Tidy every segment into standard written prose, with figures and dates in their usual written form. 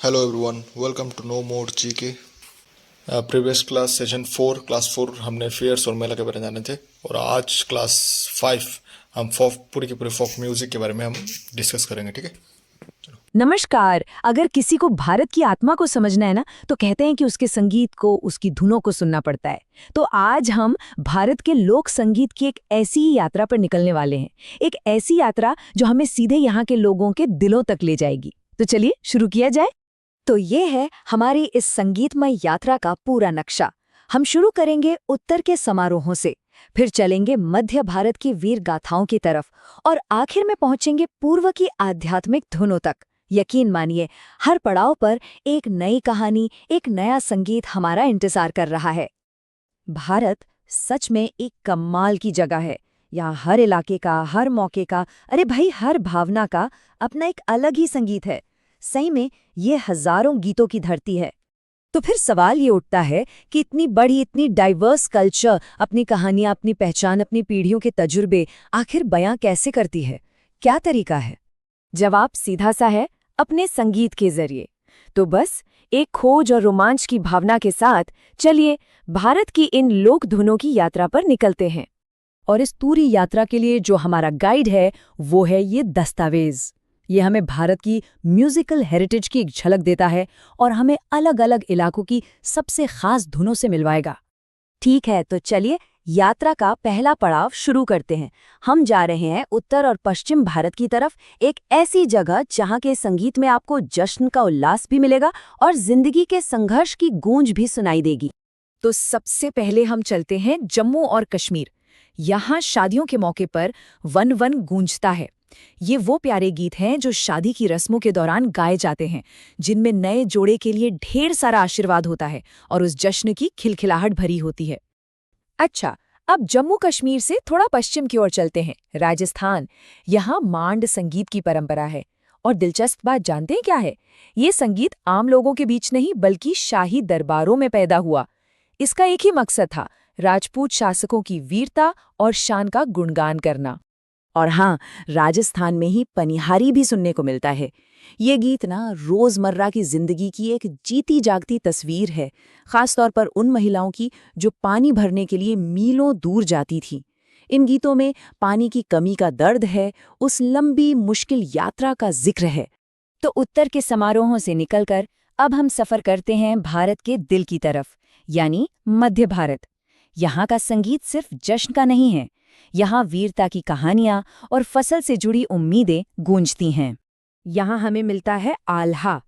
Hello everyone, welcome to No More GK। Previous class session 4 class 4 हमने fears और मेला के बारे में जाने थे और आज क्लास 5 हम फोक पूरी की पूरी फोक म्यूजिक के बारे में हम डिस्कस करेंगे। ठीक है। नमस्कार। अगर किसी को भारत की आत्मा को समझना है ना, तो कहते हैं कि उसके संगीत को, उसकी धुनों को सुनना पड़ता है। तो आज हम भारत के लोक संगीत की एक ऐसी ही यात्रा पर निकलने वाले हैं। एक ऐसी यात्रा जो हमें सीधे यहाँ के लोगों के दिलों तक ले जाएगी। तो चलिए शुरू किया जाए। तो ये है हमारी इस संगीतमय यात्रा का पूरा नक्शा। हम शुरू करेंगे उत्तर के समारोहों से, फिर चलेंगे मध्य भारत की वीर गाथाओं की तरफ और आखिर में पहुंचेंगे पूर्व की आध्यात्मिक धुनों तक। यकीन मानिए, हर पड़ाव पर एक नई कहानी, एक नया संगीत हमारा इंतजार कर रहा है। भारत सच में एक कमाल की जगह है। यहाँ हर इलाके का, हर मौके का, अरे भाई हर भावना का अपना एक अलग ही संगीत है। सही में ये हजारों गीतों की धरती है। तो फिर सवाल ये उठता है कि इतनी बड़ी, इतनी डाइवर्स कल्चर अपनी कहानियां, अपनी पहचान, अपनी पीढ़ियों के तजुर्बे आखिर बयां कैसे करती है? क्या तरीका है? जवाब सीधा सा है, अपने संगीत के जरिए। तो बस एक खोज और रोमांच की भावना के साथ चलिए भारत की इन लोक धुनों की यात्रा पर निकलते हैं। और इस पूरी यात्रा के लिए जो हमारा गाइड है वो है ये दस्तावेज। ये हमें भारत की म्यूजिकल हेरिटेज की एक झलक देता है और हमें अलग अलग इलाकों की सबसे खास धुनों से मिलवाएगा। ठीक है, तो चलिए यात्रा का पहला पड़ाव शुरू करते हैं। हम जा रहे हैं उत्तर और पश्चिम भारत की तरफ, एक ऐसी जगह जहां के संगीत में आपको जश्न का उल्लास भी मिलेगा और जिंदगी के संघर्ष की गूंज भी सुनाई देगी। तो सबसे पहले हम चलते हैं जम्मू और कश्मीर। यहाँ शादियों के मौके पर वन वन गूंजता है। ये वो प्यारे गीत हैं जो शादी की रस्मों के दौरान गाए जाते हैं, जिनमें नए जोड़े के लिए ढेर सारा आशीर्वाद होता है और उस जश्न की खिलखिलाहट भरी होती है। अच्छा, अब जम्मू कश्मीर से थोड़ा पश्चिम की ओर चलते हैं, राजस्थान। यहाँ मांड संगीत की परंपरा है। और दिलचस्प बात जानते हैं क्या है? ये संगीत आम लोगों के बीच नहीं बल्कि शाही दरबारों में पैदा हुआ। इसका एक ही मकसद था, राजपूत शासकों की वीरता और शान का गुणगान करना। और हाँ, राजस्थान में ही पनिहारी भी सुनने को मिलता है। ये गीत ना रोजमर्रा की जिंदगी की एक जीती जागती तस्वीर है, खासतौर पर उन महिलाओं की जो पानी भरने के लिए मीलों दूर जाती थीं। इन गीतों में पानी की कमी का दर्द है, उस लंबी मुश्किल यात्रा का जिक्र है। तो उत्तर के समारोहों से निकलकर अब हम सफर करते हैं भारत के दिल की तरफ, यानी मध्य भारत। यहाँ का संगीत सिर्फ जश्न का नहीं है, यहाँ वीरता की कहानियां और फसल से जुड़ी उम्मीदें गूंजती हैं। यहाँ हमें मिलता है आल्हा।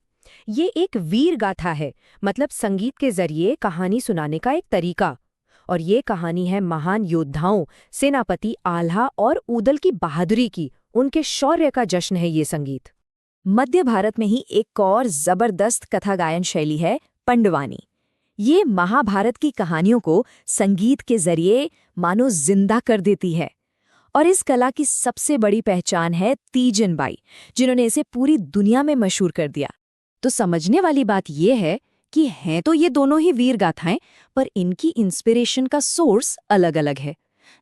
ये एक वीर गाथा है, मतलब संगीत के जरिए कहानी सुनाने का एक तरीका। और ये कहानी है महान योद्धाओं, सेनापति आल्हा और ऊदल की बहादुरी की, उनके शौर्य का जश्न है ये संगीत। मध्य भारत में ही एक और जबरदस्त कथा गायन शैली है पंडवानी। ये महाभारत की कहानियों को संगीत के जरिए मानो जिंदा कर देती है। और इस कला की सबसे बड़ी पहचान है तीजन बाई, जिन्होंने इसे पूरी दुनिया में मशहूर कर दिया। तो समझने वाली बात यह है कि हैं तो ये दोनों ही वीर गाथाएं, पर इनकी इंस्पिरेशन का सोर्स अलग अलग है।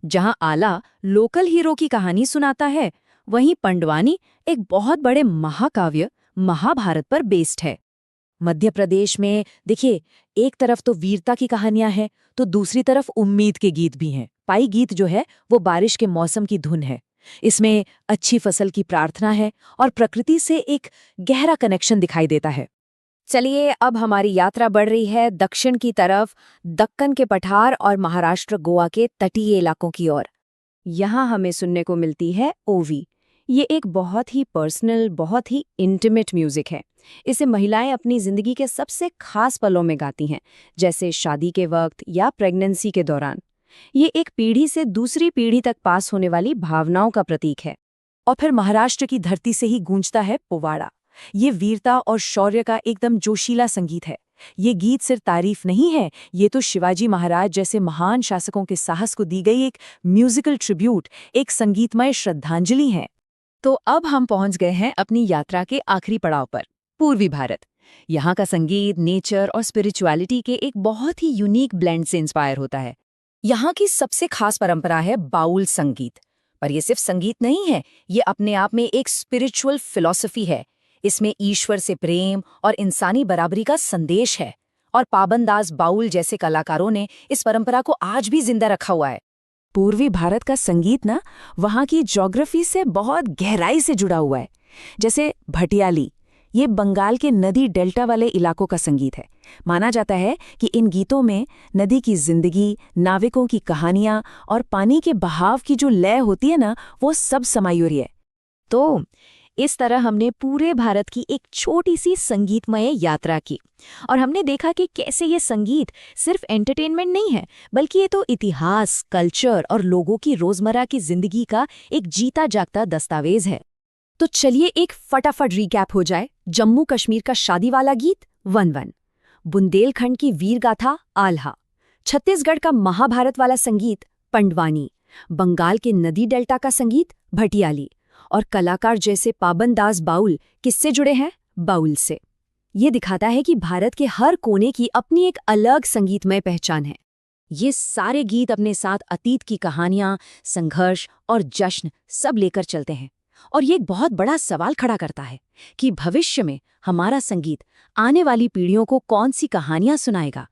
जहां आला लोकल हीरो की कहानी सुनाता है, वहीं पंडवानी एक बहुत बड़े महाकाव्य महाभारत पर बेस्ड है। मध्य प्रदेश में देखिए, एक तरफ तो वीरता की कहानियां हैं, तो दूसरी तरफ उम्मीद के गीत भी हैं। पाई गीत जो है वो बारिश के मौसम की धुन है। इसमें अच्छी फसल की प्रार्थना है और प्रकृति से एक गहरा कनेक्शन दिखाई देता है। चलिए अब हमारी यात्रा बढ़ रही है दक्षिण की तरफ, दक्कन के पठार और महाराष्ट्र गोवा के तटीय इलाकों की ओर। यहाँ हमें सुनने को मिलती है ओवी। ये एक बहुत ही पर्सनल, बहुत ही इंटीमेट म्यूजिक है। इसे महिलाएं अपनी जिंदगी के सबसे खास पलों में गाती हैं, जैसे शादी के वक्त या प्रेगनेंसी के दौरान। ये एक पीढ़ी से दूसरी पीढ़ी तक पास होने वाली भावनाओं का प्रतीक है। और फिर महाराष्ट्र की धरती से ही गूंजता है पोवाड़ा। ये वीरता और शौर्य का एकदम जोशीला संगीत है। ये गीत सिर्फ तारीफ नहीं है, ये तो शिवाजी महाराज जैसे महान शासकों के साहस को दी गई एक म्यूजिकल ट्रिब्यूट, एक संगीतमय श्रद्धांजलि है। तो अब हम पहुंच गए हैं अपनी यात्रा के आखिरी पड़ाव पर, पूर्वी भारत। यहाँ का संगीत नेचर और स्पिरिचुअलिटी के एक बहुत ही यूनिक ब्लेंड से इंस्पायर होता है। यहाँ की सबसे खास परंपरा है बाउल संगीत। पर यह सिर्फ संगीत नहीं है, ये अपने आप में एक स्पिरिचुअल फिलॉसफी है, इसमें ईश्वर से प्रेम और इंसानी बराबरी का संदेश है, और पाबंदास बाउल जैसे कलाकारों ने इस परंपरा को आज भी जिंदा रखा हुआ है। पूर्वी भारत का संगीत ना वहाँ की ज्योग्राफी से बहुत गहराई से जुड़ा हुआ है। जैसे भटियाली, ये बंगाल के नदी डेल्टा वाले इलाकों का संगीत है। माना जाता है कि इन गीतों में नदी की जिंदगी, नाविकों की कहानियां और पानी के बहाव की जो लय होती है ना, वो सब समाई हुई है। तो इस तरह हमने पूरे भारत की एक छोटी सी संगीतमय यात्रा की, और हमने देखा कि कैसे ये संगीत सिर्फ एंटरटेनमेंट नहीं है, बल्कि ये तो इतिहास, कल्चर और लोगों की रोजमर्रा की जिंदगी का एक जीता जागता दस्तावेज है। तो चलिए एक फटाफट रिकैप हो जाए। जम्मू कश्मीर का शादी वाला गीत वन, बुंदेलखंड की वीर गाथा आल्हा, छत्तीसगढ़ का महाभारत वाला संगीत पंडवानी, बंगाल के नदी डेल्टा का संगीत भटियाली, और कलाकार जैसे पाबंदास बाउल किससे जुड़े हैं? बाउल से। ये दिखाता है कि भारत के हर कोने की अपनी एक अलग संगीतमय पहचान है। ये सारे गीत अपने साथ अतीत की कहानियां, संघर्ष और जश्न सब लेकर चलते हैं, और ये एक बहुत बड़ा सवाल खड़ा करता है कि भविष्य में हमारा संगीत आने वाली पीढ़ियों को कौन सी कहानियां सुनाएगा,